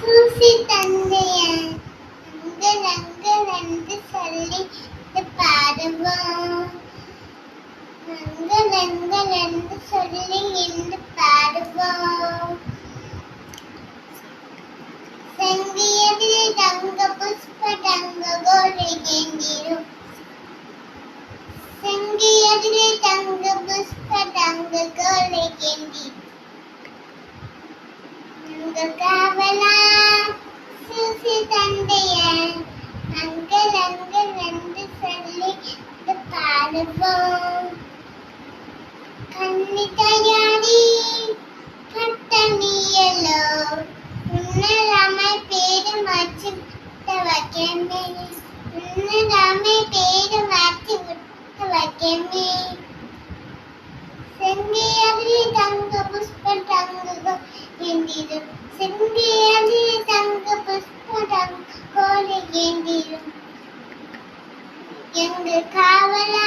சூசி தந்தைய uncle uncle என்று சொல்லி பாடுவோம். அங்கள் அங்கள் என்று சொல்லி இன்று பாடுவோம். செங்கியதில் தங்க புஷ்ப தங்க கோலிகேந்திரும். செங்கியதில் தங்க புஷ்ப தங்க கோலிகேந்தி காவலா சூசி தந்தைய அங்கள் அங்கள் என்று சொல்லி பாடுவோம். கண்ணி தயாரி கட்டணியலோ உன்னராமை பேரு மாற்றி விட்ட வைக்கமே. உன்னராமை பேரு மாற்றி விட்ட வைக்கமே. செங்கியதில் தங்க புஷ்ப தங்க ஏந்திரும். செங்கியதில் தங்க புஷ்ப தங்க கோலி ஏந்திரும். எங்கள் காவலா